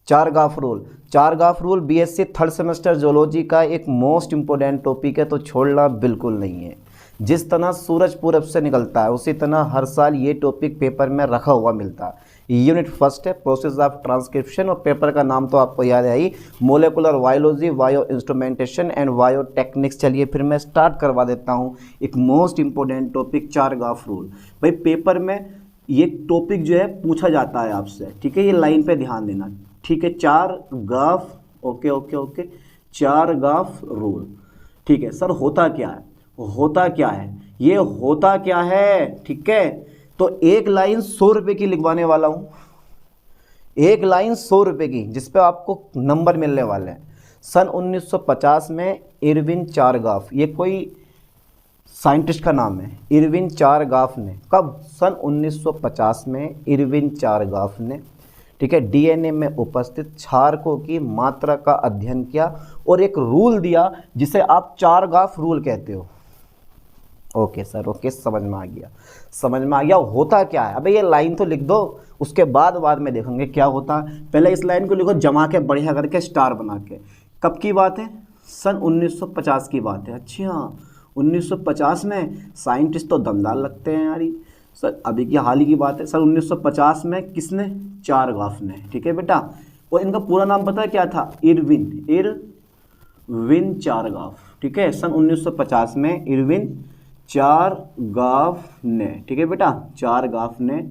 चारगाफ rule. चारगाफ rule BSc third semester zoology का एक most important topic है, तो छोड़ना बिल्कुल नहीं है। जिस तरह सूरज पूरब से निकलता है उसी तरह हर साल ये टॉपिक पेपर में रखा हुआ मिलता है। यूनिट फर्स्ट है प्रोसेस ऑफ ट्रांसक्रिप्शन, और पेपर का नाम तो आपको याद है ही, molecular biology, bio instrumentation and bio techniques. चलिए फिर मैं स्टार्ट करवा देता हूँ एक most important topic Chargaff rule. भाई पेपर में ये टॉपिक जो है पूछा जाता है आपसे, ठीक है, ये लाइन पे ध्यान देना, ठीक है। चारगाफ, ओके ओके ओके, चारगाफ रूल, ठीक है। सर होता क्या है, होता क्या है, ये होता क्या है, ठीक है। तो एक लाइन 100 रुपये की लिखवाने वाला हूँ, एक लाइन 100 रुपये की, जिस पे आपको नंबर मिलने वाले हैं। सन 1950 में इरविन चारगाफ, ये कोई साइंटिस्ट का नाम है, इरविन चारगाफ ने, कब, सन 1950 में इरविन चारगाफ ने, ठीक है, डीएनए में उपस्थित क्षारकों की मात्रा का अध्ययन किया और एक रूल दिया जिसे आप चारगाफ रूल कहते हो। ओके सर, ओके, समझ में आ गया, समझ में आ गया। होता क्या है, अबे ये लाइन तो लिख दो, उसके बाद में देखेंगे क्या होता है। पहले इस लाइन को लिखो जमा के बढ़िया करके स्टार बना के। कब की बात है, सन 1950 की बात है। अच्छा 1950 में, साइंटिस्ट तो दमदार लगते हैं यार। सर अभी की हाल ही की बात है, सर 1950 में किसने, चारगाफ ने, ठीक है बेटा। और इनका पूरा नाम पता है क्या था, इरविन चारगाफ, ठीक है। सन 1950 में इरविन चारगाफ ने, ठीक है बेटा, चारगाफ ने,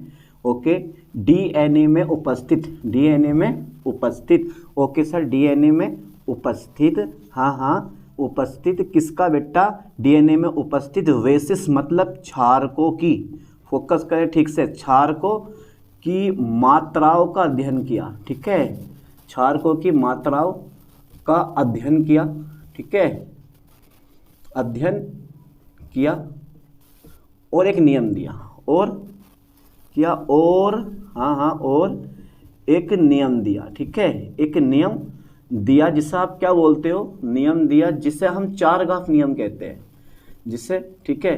ओके। डीएनए में उपस्थित, डीएनए में उपस्थित, ओके सर, डीएनए में उपस्थित, हाँ हाँ, उपस्थित किसका बेटा, डीएनए में उपस्थित वेसिस मतलब क्षारकों की, फोकस करें ठीक से, क्षारकों की मात्राओं का अध्ययन किया, ठीक है, क्षारकों की मात्राओं का अध्ययन किया, ठीक है, अध्ययन किया और एक नियम दिया, और क्या, और हाँ हाँ, और एक नियम दिया, ठीक है, एक नियम दिया जिसे आप क्या बोलते हो, नियम दिया जिसे हम चारगाफ नियम कहते हैं, जिसे, ठीक है,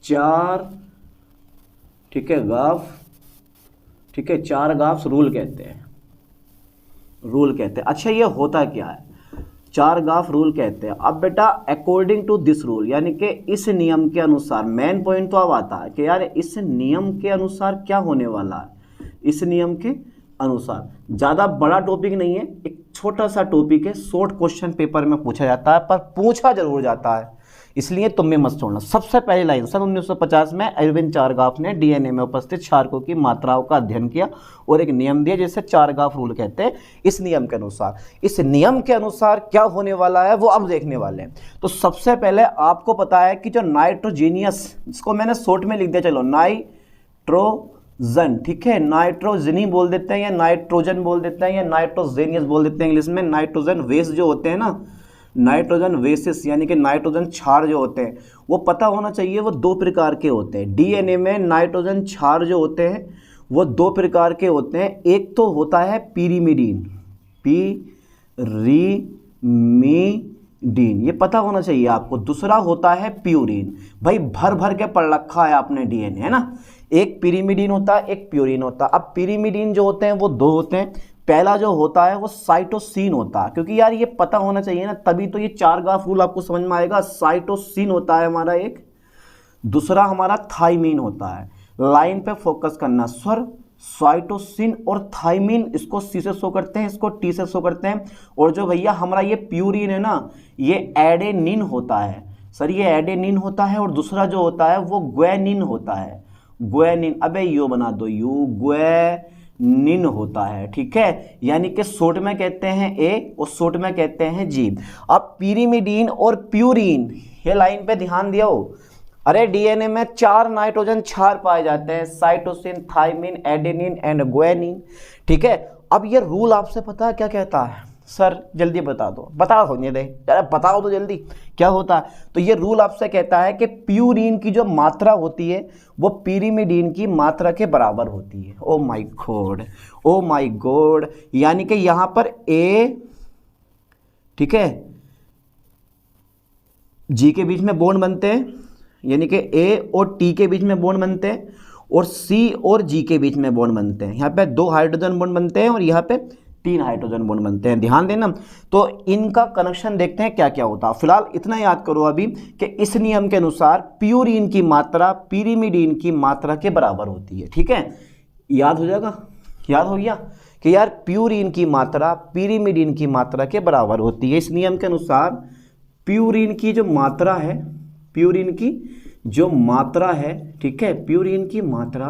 चार, ठीक है, गाफ, ठीक है, चारगाफ रूल कहते हैं, रूल कहते हैं। अच्छा ये होता क्या है, चारगाफ रूल कहते हैं। अब बेटा अकॉर्डिंग टू दिस रूल, यानी कि इस नियम के अनुसार, मेन पॉइंट तो अब आता है कि यार इस नियम के अनुसार क्या होने वाला है। इस नियम के अनुसार, ज़्यादा बड़ा टॉपिक नहीं है, एक छोटा सा टॉपिक है, शॉर्ट क्वेश्चन पेपर में पूछा जाता है, पर पूछा जरूर जाता है, इसलिए तुम में मत छोड़ना। सबसे पहली लाइन, सन 1950 में इरविन चारगाफ ने डीएनए में उपस्थित क्षारकों की मात्राओं का अध्ययन किया और एक नियम दिया जिसे चारगाफ रूल कहते हैं। इस नियम के अनुसार, इस नियम के अनुसार क्या होने वाला है वो अब देखने वाले हैं। तो सबसे पहले आपको पता है कि जो नाइट्रोजीनियस, जिसको मैंने शॉर्ट में लिख दिया, चलो नाइट्रोजन, ठीक है, नाइट्रोजनी बोल देते हैं या नाइट्रोजन बोल देते हैं या नाइट्रोजेनियस बोल देते हैं इंग्लिश में। नाइट्रोजन वेस जो होते हैं ना, नाइट्रोजन वेसिस यानी कि नाइट्रोजन क्षार जो होते हैं, वो पता होना चाहिए, वो दो प्रकार के होते हैं। डीएनए में नाइट्रोजन क्षार जो होते हैं वो दो प्रकार के होते हैं। एक तो होता है पिरीमिडीन, पिरीमिडीन, ये पता होना चाहिए आपको। दूसरा होता है प्यूरिन। भाई भर भर के पढ़ रखा है आपने डीएनए, है ना। एक पिरीमिडीन होता है, एक प्यूरिन होता है। अब पिरीमिडीन जो होते हैं वो दो होते हैं। पहला जो होता है वो साइटोसिन होता है, क्योंकि यार ये पता होना चाहिए ना, तभी तो ये चारगाफ रूल आपको समझ में आएगा। साइटोसिन होता है हमारा एक, दूसरा हमारा थाइमीन होता है। लाइन पे फोकस करना सर, साइटोसिन और थाइमीन, इसको सी से शो करते हैं, इसको टी से शो करते हैं। और जो भैया हमारा ये प्यूरिन है ना, ये एडेनिन होता है सर, ये एडेनिन होता है। और दूसरा जो होता है वो ग्वेनिन होता है, ग्वेनिन, अबे यू बना दो, यू, ग्वेनिन होता है, ठीक है। यानी कि शॉर्ट में कहते हैं ए और शॉर्ट में कहते हैं जी। अब पिरीमिडीन और प्यूरिन, ये लाइन पे ध्यान दियो। अरे डीएनए में 4 नाइट्रोजन क्षार पाए जाते हैं, cytosine, thymine, adenine and guanine, ठीक है। अब ये रूल आपसे पता है क्या कहता है, सर जल्दी बता दो, बता दो, नहीं दे, अरे बताओ तो जल्दी, क्या होता है। तो ये रूल आपसे कहता है कि प्यूरिन की जो मात्रा होती है वो पिरीमिडीन की मात्रा के बराबर होती है। Oh my God, oh my God, यानी कि यहां पर ए, ठीक है, जी के बीच में बॉन्ड बनते हैं, यानी कि ए और टी के बीच में बॉन्ड बनते हैं, और सी और जी के बीच में बॉन्ड बनते हैं। यहाँ पे 2 हाइड्रोजन बॉन्ड बनते हैं और यहाँ पे 3 हाइड्रोजन बॉन्ड बनते हैं, ध्यान देना। तो इनका कनेक्शन देखते हैं क्या क्या होता है। फिलहाल इतना याद करो अभी कि इस नियम के अनुसार प्यूरीन की मात्रा पिरीमिडीन की मात्रा के बराबर होती है, ठीक है। याद हो जाएगा, याद हो गया कि यार प्यूरीन की मात्रा पिरीमिडीन की मात्रा के बराबर होती है। इस नियम के अनुसार प्यूरीन की जो मात्रा है, प्यूरीन की जो मात्रा है, ठीक है, प्यूरीन की मात्रा,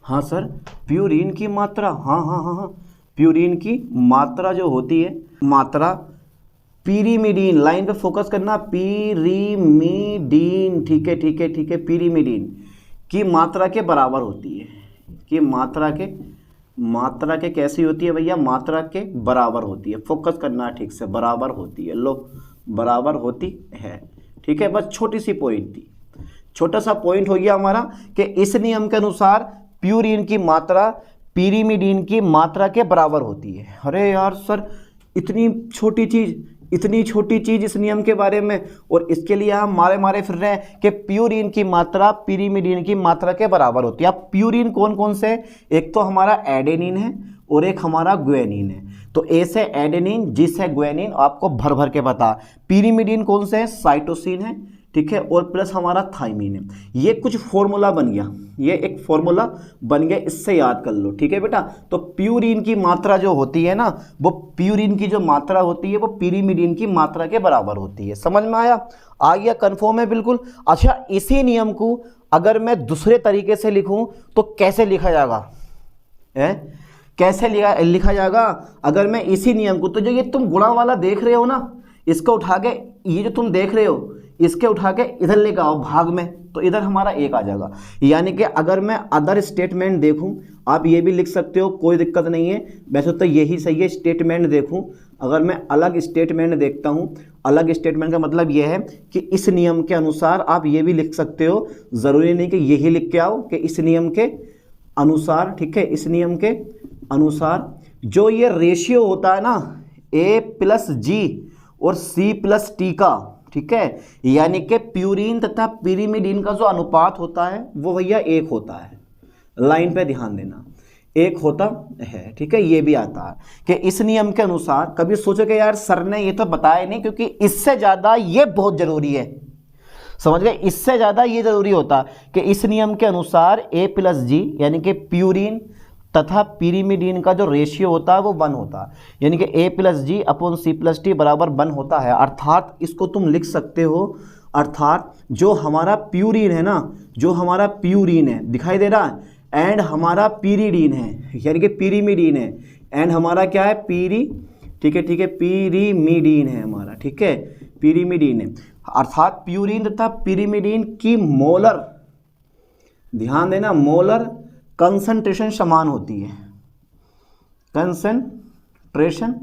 हाँ सर, प्यूरीन की मात्रा, हाँ, प्यूरीन की मात्रा जो होती है, मात्रा पिरीमिडीन, लाइन पे फोकस करना, पिरीमिडीन, ठीक है, पिरीमिडीन की मात्रा के बराबर होती है। कि मात्रा के कैसी होती है भैया, मात्रा के बराबर होती है, फोकस करना ठीक से, बराबर होती है, लो बराबर होती है, ठीक है। बस छोटी सी पॉइंट थी, छोटा सा पॉइंट हो गया हमारा कि इस नियम के अनुसार प्यूरीन की मात्रा पिरीमिडीन की मात्रा के बराबर होती है। अरे यार सर, इतनी छोटी चीज इस नियम के बारे में, और इसके लिए हम मारे फिर रहे हैं कि प्यूरीन की मात्रा पिरीमिडीन की मात्रा के बराबर होती है। अब प्यूरीन कौन कौन से, एक तो हमारा एडेनिन है और एक हमारा ग्वानिन है। तो ए से एडेनिन, जी से ग्वानिन, आपको भर के बता। पिरीमिडीन कौन से है, साइटोसिन है, ठीक है, और प्लस हमारा थाइमिन है। ये कुछ फॉर्मूला बन गया, ये एक फॉर्मूला बन गया, इससे याद कर लो, ठीक है बेटा। तो प्यूरीन की मात्रा जो होती है ना, वो प्यूरीन की जो मात्रा होती है वो पिरीमिडीन की मात्रा के बराबर होती है। समझ में आया, आ गया, कंफर्म है बिल्कुल। अच्छा, इसी नियम को अगर मैं दूसरे तरीके से लिखूं तो कैसे लिखा जाएगा, कैसे लिखा जाएगा अगर मैं इसी नियम को, तो जो ये तुम गुणा वाला देख रहे हो ना, इसको उठा के, ये जो तुम देख रहे हो इसके उठा के इधर लेकर आओ भाग में, तो इधर हमारा एक आ जाएगा। यानी कि अगर मैं अदर स्टेटमेंट देखूं, आप ये भी लिख सकते हो, कोई दिक्कत नहीं है, वैसे तो यही सही है। स्टेटमेंट देखूं, अगर मैं अलग स्टेटमेंट देखता हूं, अलग स्टेटमेंट का मतलब ये है कि इस नियम के अनुसार आप ये भी लिख सकते हो, ज़रूरी नहीं कि यही लिख के आओ कि इस नियम के अनुसार, ठीक है, इस नियम के अनुसार जो ये रेशियो होता है ना A+G और C+T का, ठीक है, यानी कि प्यूरीन तथा पिरीमिडीन का जो अनुपात होता है वो भैया 1 होता है। लाइन पे ध्यान देना, 1 होता है, ठीक है। ये भी आता है कि इस नियम के अनुसार, कभी सोचो कि यार सर ने ये तो बताया नहीं, क्योंकि इससे ज़्यादा ये बहुत ज़रूरी है, समझ गए, इससे ज़्यादा ये ज़रूरी होता कि इस नियम के अनुसार A+G यानी कि प्यूरीन तथा पिरीमिडीन का जो रेशियो होता है वो 1 होता है, यानी कि A+G/C+T बराबर 1 होता है। अर्थात इसको तुम लिख सकते हो, अर्थात जो हमारा प्यूरीन है ना, जो हमारा प्यूरीन है, दिखाई दे रहा है, एंड हमारा पिरीडीन है, यानी कि पिरीमिडीन है, एंड हमारा क्या है, ठीक है, पिरीमिडीन है हमारा, ठीक है, पिरीमिडीन है। अर्थात प्यूरीन तथा पिरीमिडीन की मोलर, ध्यान देना, मोलर कंसंट्रेशन समान होती है, कंसंट्रेशन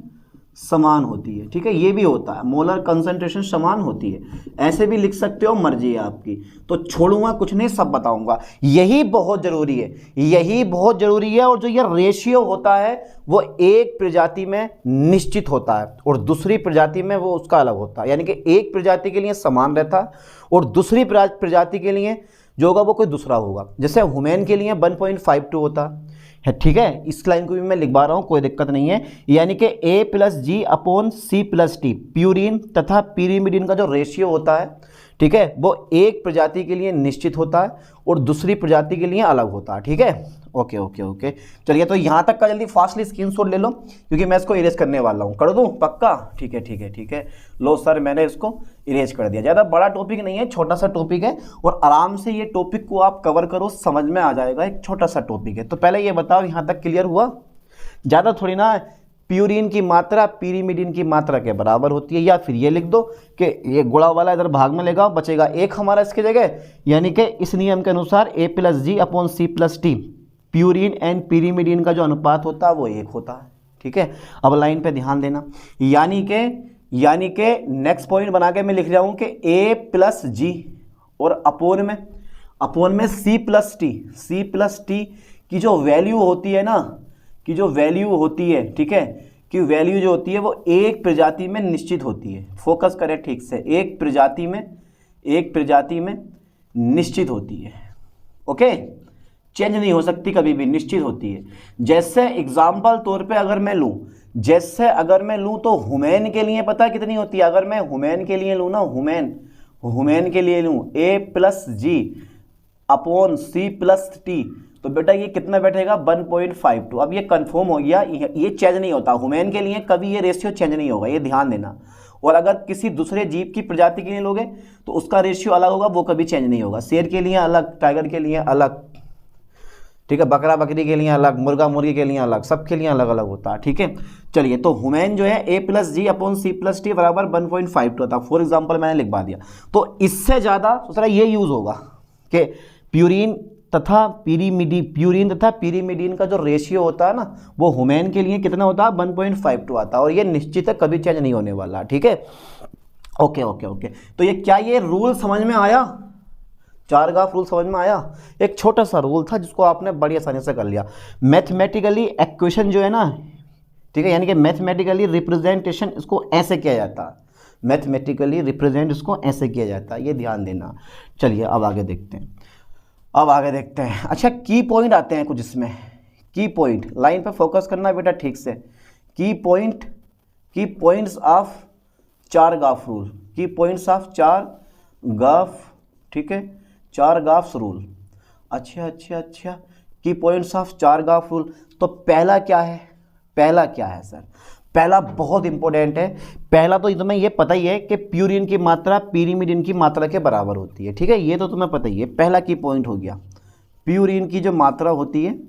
समान होती है, ठीक है, ये भी होता है, मोलर कंसंट्रेशन समान होती है। ऐसे भी लिख सकते हो, मर्जी है आपकी। तो छोड़ूंगा कुछ नहीं, सब बताऊंगा। यही बहुत जरूरी है, यही बहुत जरूरी है। और जो ये रेशियो होता है वो एक प्रजाति में निश्चित होता है और दूसरी प्रजाति में वो उसका अलग होता है, यानी कि एक प्रजाति के लिए समान रहता है और दूसरी प्रजाति के लिए जो होगा वो कोई दूसरा होगा। जैसे ह्यूमन के लिए 1.52 होता है, ठीक है, इस लाइन को भी मैं लिखवा रहा हूँ, कोई दिक्कत नहीं है। यानी कि A+G/C+T प्यूरीन तथा पिरीमिडीन का जो रेशियो होता है, ठीक है, वो एक प्रजाति के लिए निश्चित होता है और दूसरी प्रजाति के लिए अलग होता है, ठीक है। ओके ओके ओके, चलिए, तो यहाँ तक का जल्दी फास्टली स्क्रीनशॉट ले लो, क्योंकि मैं इसको इरेज करने वाला हूँ। कर दूँ पक्का, ठीक है, ठीक है, ठीक है। लो सर, मैंने इसको इरेज कर दिया। ज़्यादा बड़ा टॉपिक नहीं है, छोटा सा टॉपिक है, और आराम से ये टॉपिक को आप कवर करो, समझ में आ जाएगा, एक छोटा सा टॉपिक है। तो पहले ये बताओ, यहाँ तक क्लियर हुआ? ज़्यादा थोड़ी ना, प्यूरीन की मात्रा पिरीमिडीन की मात्रा के बराबर होती है, या फिर ये लिख दो कि ये गुणा वाला इधर भाग में लेगा, बचेगा 1 हमारा इसकी जगह, यानी कि इस नियम के अनुसार A+G/C+T प्यूरीन एंड पिरीमिडीन का जो अनुपात होता है वो 1 होता है, ठीक है। अब लाइन पे ध्यान देना, यानी कि नेक्स्ट पॉइंट बना के मैं लिख रहा हूँ कि A+G और अपोन में C+T की जो वैल्यू होती है ना, की जो वैल्यू होती है, ठीक है, कि वैल्यू जो होती है वो एक प्रजाति में निश्चित होती है। फोकस करें ठीक से, एक प्रजाति में निश्चित होती है, ओके, चेंज नहीं हो सकती कभी भी, निश्चित होती है। जैसे एग्जाम्पल तौर पे अगर मैं लूँ जैसे अगर मैं लूँ तो हुमैन के लिए पता कितनी होती है, अगर मैं हुमैन के लिए लूँ ना, हुमैन के लिए लूँ A+G अपॉन C+T, तो बेटा ये कितना बैठेगा 1.52। अब ये कंफर्म हो गया, ये चेंज नहीं होता, हुमैन के लिए कभी ये रेशियो चेंज नहीं होगा, ये ध्यान देना। और अगर किसी दूसरे जीव की प्रजाति के लिए लोगे तो उसका रेशियो अलग होगा, वो कभी चेंज नहीं होगा। शेर के लिए अलग, टाइगर के लिए अलग, ठीक है, बकरा बकरी के लिए अलग, मुर्गा मुर्गी के लिए अलग, सबके लिए अलग अलग होता है, ठीक है। चलिए, तो हुमैन जो है A+G अपॉन C+T बराबर 1.52 होता है। फॉर एग्जाम्पल मैंने लिखवा दिया। तो इससे ज़्यादा दूसरा ये यूज़ होगा कि प्यूरिन तथा पिरीमिडीन का जो रेशियो होता है ना, वो हुमैन के लिए कितना होता है 1.52 आता है, और ये निश्चित है कभी चेंज नहीं होने वाला, ठीक है। ओके ओके ओके, तो ये क्या ये रूल समझ में आया, चार ग्राफ रूल समझ में आया। एक छोटा सा रूल था जिसको आपने बड़ी आसानी से कर लिया। मैथमेटिकली इक्वेशन जो है ना, ठीक है, यानी कि मैथमेटिकली रिप्रेजेंटेशन इसको ऐसे किया जाता है, मैथमेटिकली रिप्रेजेंट इसको ऐसे किया जाता है, ये ध्यान देना। चलिए अब आगे देखते हैं, अच्छा की पॉइंट आते हैं कुछ इसमें, की पॉइंट, लाइन पे फोकस करना बेटा ठीक से। की पॉइंट्स ऑफ चार ग्राफ रूल, की पॉइंट्स ऑफ चार ग्राफ, ठीक है, चार ग्राफ्स रूल। अच्छा, की पॉइंट्स ऑफ चार ग्राफ रूल। तो पहला क्या है सर, पहला बहुत इंपॉर्टेंट है। पहला तो तुम्हें ये पता ही है कि प्यूरिन की मात्रा पिरीमिडीन की मात्रा के बराबर होती है, ठीक है, ये तो तुम्हें पता ही है। पहला की पॉइंट हो गया, प्यूरिन की जो मात्रा होती है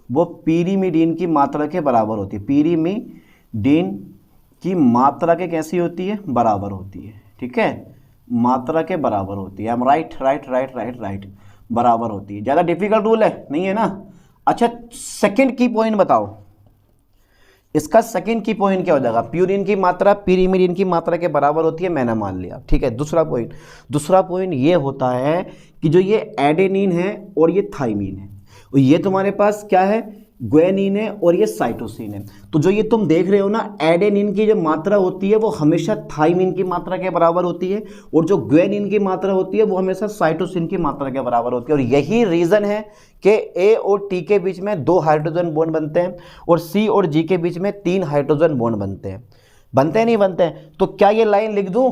वो पिरीमिडीन की मात्रा के बराबर होती है, पिरीमिडीन की मात्रा के कैसी होती है, बराबर होती है, ठीक है, मात्रा के बराबर होती है। राइट, बराबर होती है। ज़्यादा डिफिकल्ट रूल है नहीं है ना। अच्छा, सेकंड की पॉइंट बताओ, इसका सेकंड की पॉइंट क्या हो जाएगा, प्यूरिन की मात्रा पिरीमिडीन की मात्रा के बराबर होती है, मैंने मान लिया, ठीक है। दूसरा पॉइंट ये होता है कि जो ये एडेनिन है और ये थाइमिन है, और ये तुम्हारे पास क्या है, ग्वानिन है, और ये साइटोसिन है। तो जो ये तुम देख रहे हो ना, एडेनिन की जो मात्रा होती है वो हमेशा थाइमिन की मात्रा के बराबर होती है, और जो ग्वानिन की मात्रा होती है वो हमेशा साइटोसिन की मात्रा के बराबर होती है। और यही रीज़न है कि ए और टी के बीच में 2 हाइड्रोजन बॉन्ड बनते हैं, और सी और जी के बीच में 3 हाइड्रोजन बॉन्ड बनते हैं, नहीं बनते हैं। तो क्या ये लाइन लिख दूँ,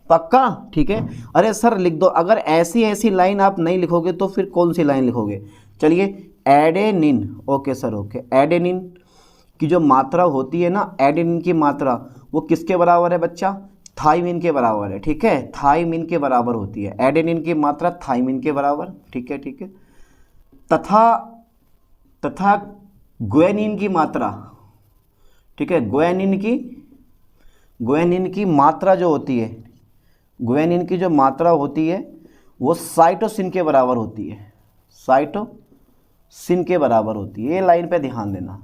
पक्का, ठीक है। अरे सर लिख दो, अगर ऐसी लाइन आप नहीं लिखोगे तो फिर कौन सी लाइन लिखोगे। चलिए, adenine, okay sir, okay, adenine की जो मात्रा होती है ना, एडेनिन की मात्रा वो किसके बराबर है बच्चा, थाइमिन के बराबर है, ठीक है, थाइमिन के बराबर होती है एडेनिन की मात्रा, थाइमिन के बराबर, ठीक है। तथा ग्वानिन की मात्रा, ठीक है, ग्वानिन की मात्रा जो होती है, ग्वानिन की जो मात्रा होती है वो साइटोसिन के बराबर होती है, साइटोसिन के बराबर होती है। ये लाइन पे ध्यान देना,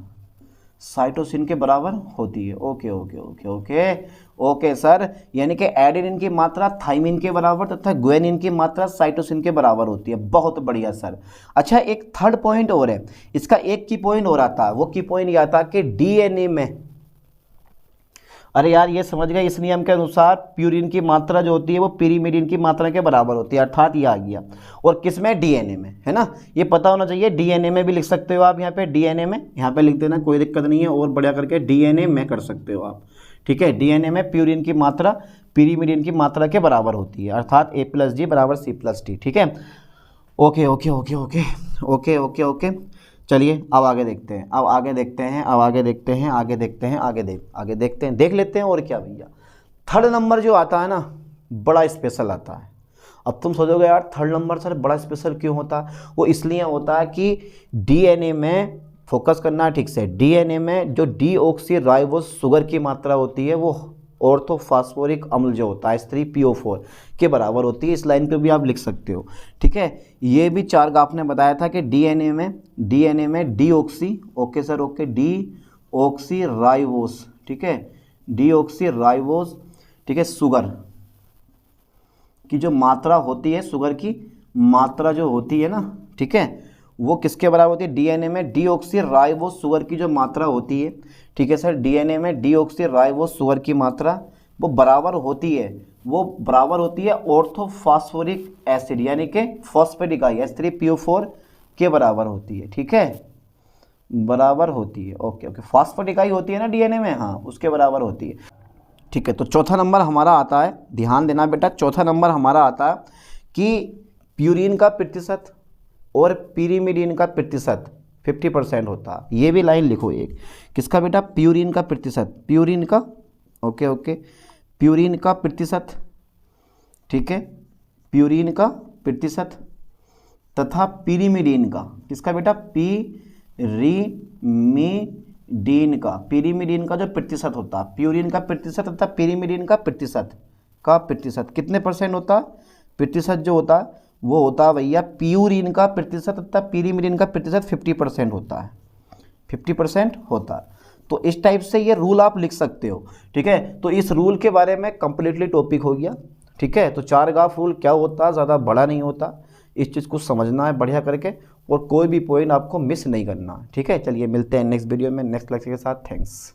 साइटोसिन के बराबर होती है। ओके सर, यानी कि एडेनिन की मात्रा थाइमिन के बराबर तथा ग्वानिन की मात्रा साइटोसिन के बराबर होती है। बहुत बढ़िया सर। अच्छा, एक थर्ड पॉइंट और है, इसका एक की पॉइंट हो रहा था, वो की पॉइंट यह था कि डीएनए में, अरे यार ये समझ गए, इस नियम के अनुसार प्यूरिन की मात्रा जो होती है वो पिरीमिडीन की मात्रा के बराबर होती है, अर्थात ये आ गया। और किस में, डीएनए में, है ना, ये पता होना चाहिए। डीएनए में भी लिख सकते हो आप, यहाँ पे डीएनए में, यहाँ पे लिख देना, कोई दिक्कत नहीं है, और बढ़िया करके डीएनए में कर सकते हो आप, ठीक है। डीएनए में प्यूरिन की मात्रा पिरीमिडीन की मात्रा के बराबर होती है, अर्थात A+G बराबर C+T, ठीक है। ओके। चलिए अब आगे देखते हैं, देख लेते हैं। और क्या भैया, थर्ड नंबर जो आता है ना, बड़ा स्पेशल आता है। अब तुम सोचोगे यार थर्ड नंबर सर बड़ा स्पेशल क्यों होता है, वो इसलिए होता है कि डीएनए में, फोकस करना ठीक से, डीएनए में जो डीऑक्सीराइबोस शुगर की मात्रा होती है वो ऑर्थोफॉस्फोरिक अम्ल जो होता है H3PO4 के बराबर होती है। इस लाइन पे भी आप लिख सकते हो, ठीक है। ये भी चार का आपने बताया था कि डीएनए में deoxy, okay sir, okay, deoxyribose, ठीक है, डीऑक्सीराइबोस, ठीक है, शुगर की जो मात्रा होती है, शुगर की मात्रा जो होती है ना, ठीक है, वो किसके बराबर होती है, डीएनए में डीऑक्सीराइबोस शुगर की जो मात्रा होती है, ठीक है सर, डीएनए में डीऑक्सीराइबोस शुगर की मात्रा वो बराबर होती है ऑर्थोफॉस्फोरिक एसिड यानी कि फॉस्फेटिक आई H3PO4 के बराबर होती है, ठीक है। बराबर होती है। ओके ओके, फॉस्फेट इकाई होती है ना डीएनए में, हाँ उसके बराबर होती है। ठीक है, तो चौथा नंबर हमारा आता है, ध्यान देना बेटा, चौथा नंबर हमारा आता है कि प्यूरिन का प्रतिशत और पिरीमिडीन का प्रतिशत 50% होता है। ये भी लाइन लिखो एक, किसका बेटा, प्यूरिन का प्रतिशत, प्यूरिन का, ओके ओके, प्यूरिन का प्रतिशत, ठीक है, प्यूरिन का प्रतिशत तथा पिरीमिडीन का, किसका बेटा, पिरीमिडीन का, पिरीमिडीन का जो प्रतिशत होता है, प्यूरिन का प्रतिशत तथा पिरीमिडीन का प्रतिशत कितने परसेंट होता है, प्रतिशत जो होता है वो होता है भैया, प्यूरिन का प्रतिशत तथा पिरीमिडीन का प्रतिशत 50% होता है, 50% होता है। तो इस टाइप से ये रूल आप लिख सकते हो, ठीक है। तो इस रूल के बारे में कंप्लीटली टॉपिक हो गया, ठीक है। तो 4 गाफ रूल क्या होता है, ज़्यादा बड़ा नहीं होता, इस चीज़ को समझना है बढ़िया करके, और कोई भी पॉइंट आपको मिस नहीं करना, ठीक है। चलिए मिलते हैं नेक्स्ट वीडियो में नेक्स्ट लेक्चर के साथ। थैंक्स।